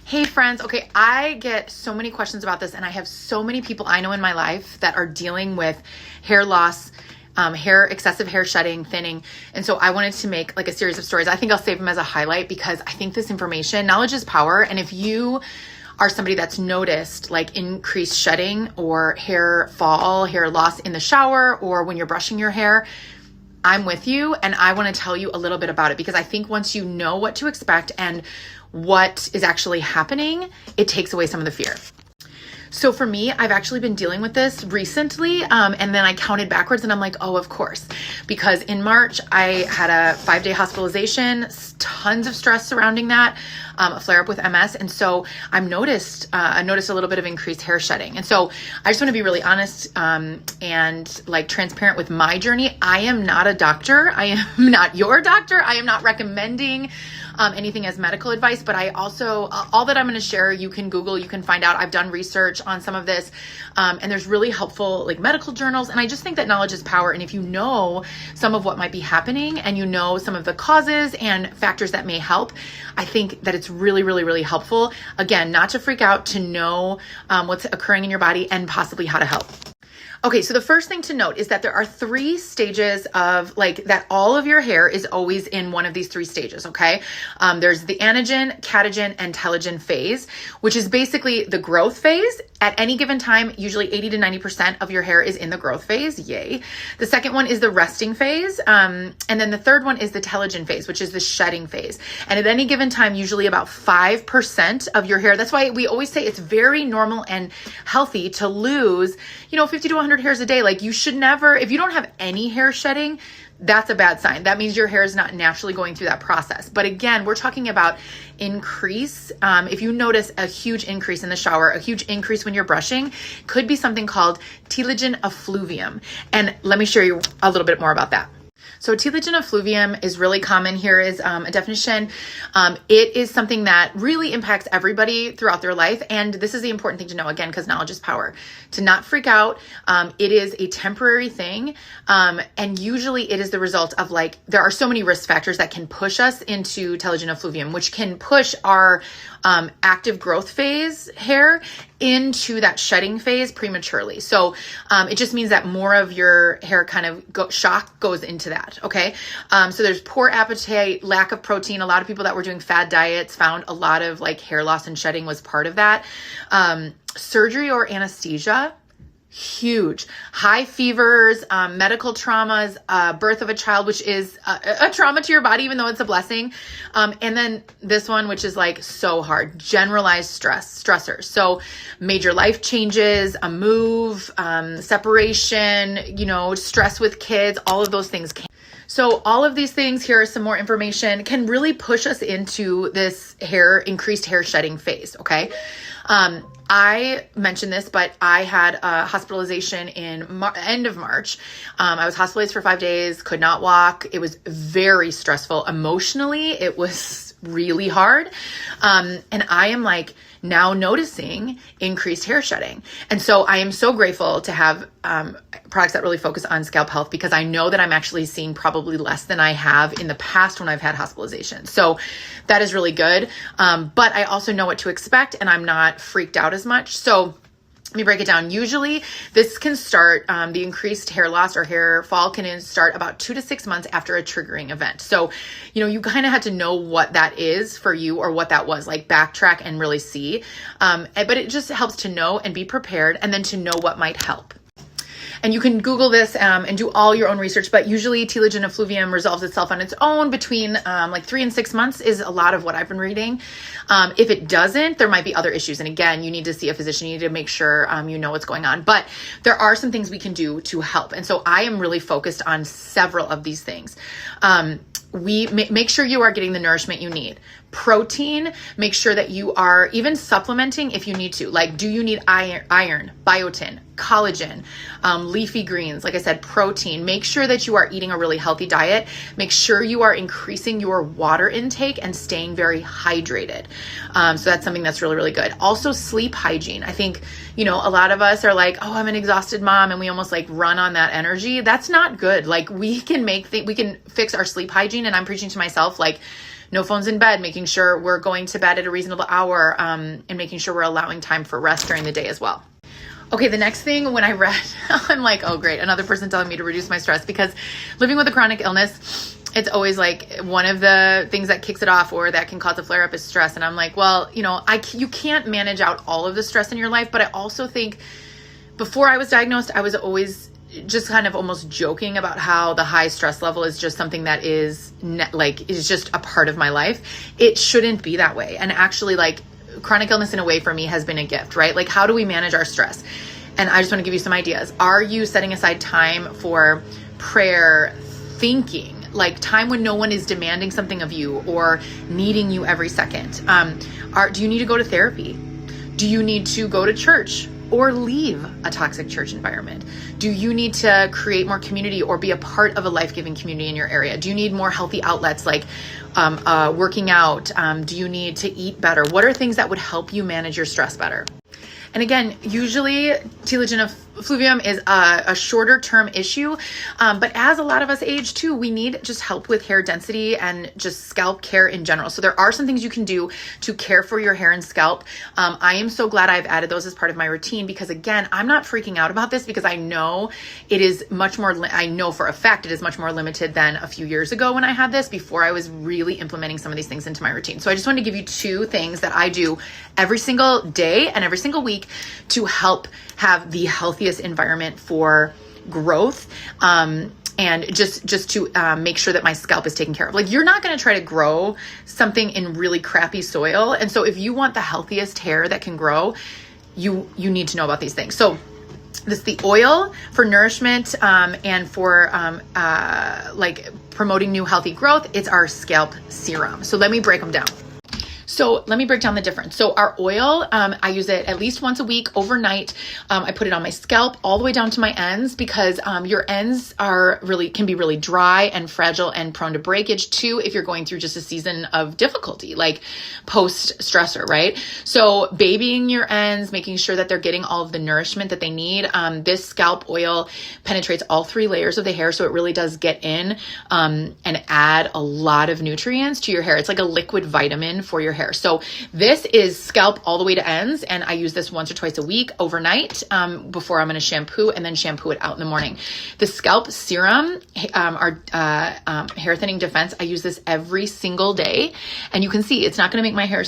Hey friends, okay, I get so many questions about this and I have so many people I know in my life that are dealing with hair loss, excessive hair shedding, thinning. And so I wanted to make like a series of stories. I think I'll save them as a highlight because I think this information, knowledge is power. And if you are somebody that's noticed like increased shedding or hair fall, hair loss in the shower, or when you're brushing your hair, I'm with you and I want to tell you a little bit about it because I think once you know what to expect and what is actually happening, it takes away some of the fear. So for me, I've actually been dealing with this recently, and then I counted backwards and I'm like, oh, of course. Because in March, I had a 5-day hospitalization, tons of stress surrounding that, a flare-up with MS. And so I noticed a little bit of increased hair shedding. And so I just want to be really honest and like transparent with my journey. I am not a doctor. I am not your doctor. I am not recommending anything as medical advice, but I also, all that I'm going to share, you can Google, you can find out. I've done research on some of this, and there's really helpful like medical journals. And I just think that knowledge is power. And if you know some of what might be happening and you know some of the causes and factors that may help, I think that it's really, really, really helpful. Again, not to freak out, to know what's occurring in your body and possibly how to help. Okay, so the first thing to note is that there are 3 stages of like that all of your hair is always in one of these 3 stages, okay? There's the anagen, catagen, and telogen phase, which is basically the growth phase. At any given time, usually 80 to 90% of your hair is in the growth phase, yay. The second one is the resting phase, and then the third one is the telogen phase, which is the shedding phase. And at any given time, usually about 5% of your hair, that's why we always say it's very normal and healthy to lose, 50 to 100 hairs a day. Like you should never, if you don't have any hair shedding, that's a bad sign. That means your hair is not naturally going through that process. But again, we're talking about increase. If you notice a huge increase in the shower, a huge increase when you're brushing, could be something called telogen effluvium. And let me share you a little bit more about that. So telogen effluvium is really common. Here is a definition. It is something that really impacts everybody throughout their life. And this is the important thing to know, again, because knowledge is power. To not freak out. It is a temporary thing. And usually it is the result of there are so many risk factors that can push us into telogen effluvium, which can push our active growth phase hair into that shedding phase prematurely. So it just means that more of your hair kind of shock goes into that. Okay. So there's poor appetite, lack of protein. A lot of people that were doing fad diets found a lot of hair loss and shedding was part of that. Surgery or anesthesia. Huge. High fevers, medical traumas, birth of a child, which is a trauma to your body, even though it's a blessing. And then this one, which is so hard, generalized stressors. So major life changes, a move, separation, stress with kids, all of those things can. So all of these things, here are some more information, can really push us into this increased hair shedding phase. Okay. I mentioned this, but I had a hospitalization in end of March. I was hospitalized for 5 days, could not walk. It was very stressful. Emotionally, it was really hard. And I am now noticing increased hair shedding. And so I am so grateful to have products that really focus on scalp health because I know that I'm actually seeing probably less than I have in the past when I've had hospitalization. So that is really good. But I also know what to expect and I'm not freaked out as much. So let me break it down. Usually this can start, the increased hair loss or hair fall can start about 2 to 6 months after a triggering event. So, you kind of had to know what that is for you or what that was, backtrack and really see. But it just helps to know and be prepared and then to know what might help. And you can Google this and do all your own research, but usually telogen effluvium resolves itself on its own between 3 and 6 months is a lot of what I've been reading. If it doesn't, there might be other issues. And again, you need to see a physician. You need to make sure you know what's going on. But there are some things we can do to help. And so I am really focused on several of these things. We make sure you are getting the nourishment you need. Protein, make sure that you are even supplementing if you need to. Do you need iron, biotin, collagen, leafy greens? Like I said, protein. Make sure that you are eating a really healthy diet. Make sure you are increasing your water intake and staying very hydrated. So that's something that's really, really good. Also, sleep hygiene. I think, a lot of us are oh, I'm an exhausted mom, and we almost run on that energy. That's not good. We can we can fix our sleep hygiene, and I'm preaching to myself, no phones in bed, making sure we're going to bed at a reasonable hour, and making sure we're allowing time for rest during the day as well. Okay, the next thing when I read, I'm like, oh great, another person telling me to reduce my stress, because living with a chronic illness, it's always like one of the things that kicks it off or that can cause a flare up is stress. And I'm like, well, you can't manage out all of the stress in your life, but I also think before I was diagnosed, I was always just kind of almost joking about how the high stress level is just something that is just a part of my life. It shouldn't be that way. And actually, like, chronic illness in a way for me has been a gift, right? Like, how do we manage our stress? And I just want to give you some ideas. Are you setting aside time for prayer, thinking, like time when no one is demanding something of you or needing you every second? Do you need to go to therapy? Do you need to go to church or leave a toxic church environment? Do you need to create more community or be a part of a life-giving community in your area? Do you need more healthy outlets like working out? Do you need to eat better? What are things that would help you manage your stress better? And again, usually telogen effluvium is a shorter term issue. But as a lot of us age too, we need just help with hair density and just scalp care in general. So there are some things you can do to care for your hair and scalp. I am so glad I've added those as part of my routine, because again, I'm not freaking out about this because I know it is much more, I know for a fact it is much more limited than a few years ago when I had this, before I was really implementing some of these things into my routine. So I just wanted to give you 2 things that I do every single day and every single week to help have the healthiest environment for growth, and just to make sure that my scalp is taken care of. Like, you're not going to try to grow something in really crappy soil. And so if you want the healthiest hair that can grow, you need to know about these things. So this is the oil for nourishment, and for like promoting new healthy growth. It's our scalp serum. So let me break them down. So let me break down the difference. So our oil, I use it at least once a week overnight. I put it on my scalp all the way down to my ends, because your ends can be really dry and fragile and prone to breakage too if you're going through just a season of difficulty, like post stressor, right? So babying your ends, making sure that they're getting all of the nourishment that they need. This scalp oil penetrates all 3 layers of the hair, so it really does get in and add a lot of nutrients to your hair. It's like a liquid vitamin for your hair. So this is scalp all the way to ends, and I use this once or twice a week overnight before I'm going to shampoo, and then shampoo it out in the morning. The scalp serum, our hair thinning defense, I use this every single day, and you can see it's not going to make my hair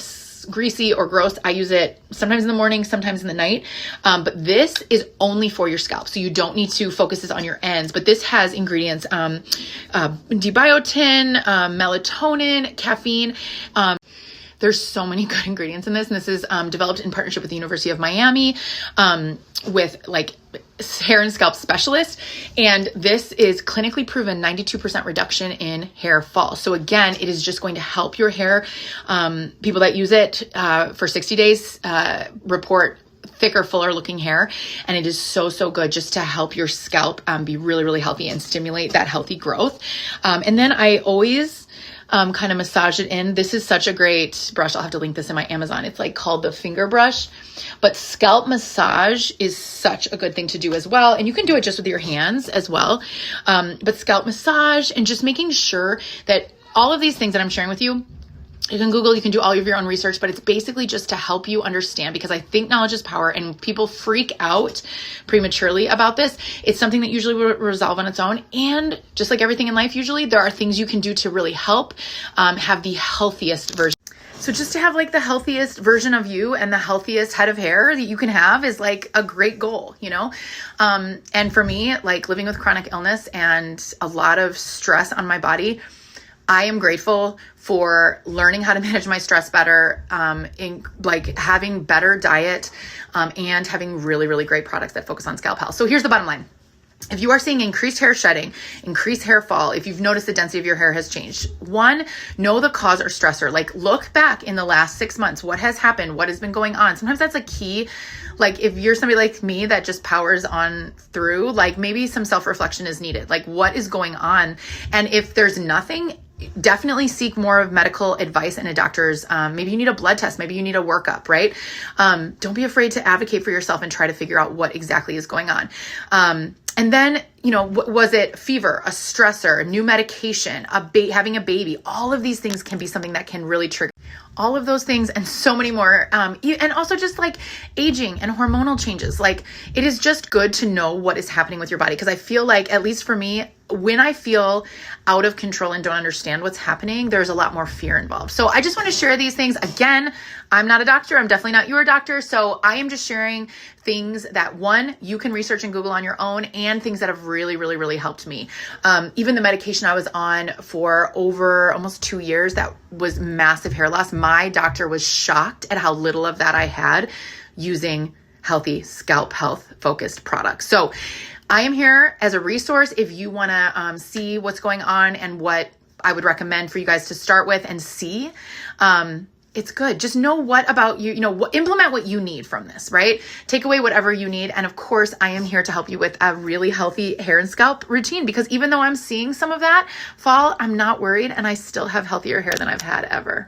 greasy or gross. I use it sometimes in the morning, sometimes in the night. But this is only for your scalp. So you don't need to focus this on your ends, but this has ingredients, dibiotin, melatonin, caffeine. There's so many good ingredients in this. And this is developed in partnership with the University of Miami, with like hair and scalp specialists. And this is clinically proven 92% reduction in hair fall. So again, it is just going to help your hair. People that use it for 60 days report thicker, fuller looking hair. And it is so, so good just to help your scalp be really, really healthy and stimulate that healthy growth. And then I always kind of massage it in. This is such a great brush. I'll have to link this in my Amazon. It's like called the finger brush, but scalp massage is such a good thing to do as well. And you can do it just with your hands as well. But scalp massage and just making sure that all of these things that I'm sharing with you, you can Google, you can do all of your own research, but it's basically just to help you understand, because I think knowledge is power and people freak out prematurely about this. It's something that usually will resolve on its own. And just like everything in life, usually there are things you can do to really help have the healthiest version. So just to have like the healthiest version of you and the healthiest head of hair that you can have is like a great goal, you know? And for me, like living with chronic illness and a lot of stress on my body, I am grateful for learning how to manage my stress better, in like having better diet, and having really, really great products that focus on scalp health. So here's the bottom line. If you are seeing increased hair shedding, increased hair fall, if you've noticed the density of your hair has changed, 1, know the cause or stressor. Like look back in the last 6 months, what has happened? What has been going on? Sometimes that's a key. Like if you're somebody like me that just powers on through, like maybe some self-reflection is needed. Like what is going on? And if there's nothing, definitely seek more of medical advice and a doctor's. Maybe you need a blood test. Maybe you need a workup, right? Don't be afraid to advocate for yourself and try to figure out what exactly is going on. And then, was it fever, a stressor, a new medication, having a baby? All of these things can be something that can really trigger all of those things and so many more. And also just like aging and hormonal changes. Like, it is just good to know what is happening with your body. Because I feel like, at least for me, when I feel out of control and don't understand what's happening, there's a lot more fear involved. So I just want to share these things. Again, I'm not a doctor. I'm definitely not your doctor. So I am just sharing things that, one, you can research and Google on your own, and things that have really, really, really helped me. Even the medication I was on for over almost 2 years, that was massive hair loss. My doctor was shocked at how little of that I had using healthy scalp health focused products. So I am here as a resource if you want to see what's going on and what I would recommend for you guys to start with and see. It's good. Just know what about you, implement what you need from this, right? Take away whatever you need. And of course, I am here to help you with a really healthy hair and scalp routine, because even though I'm seeing some of that fall, I'm not worried, and I still have healthier hair than I've had ever.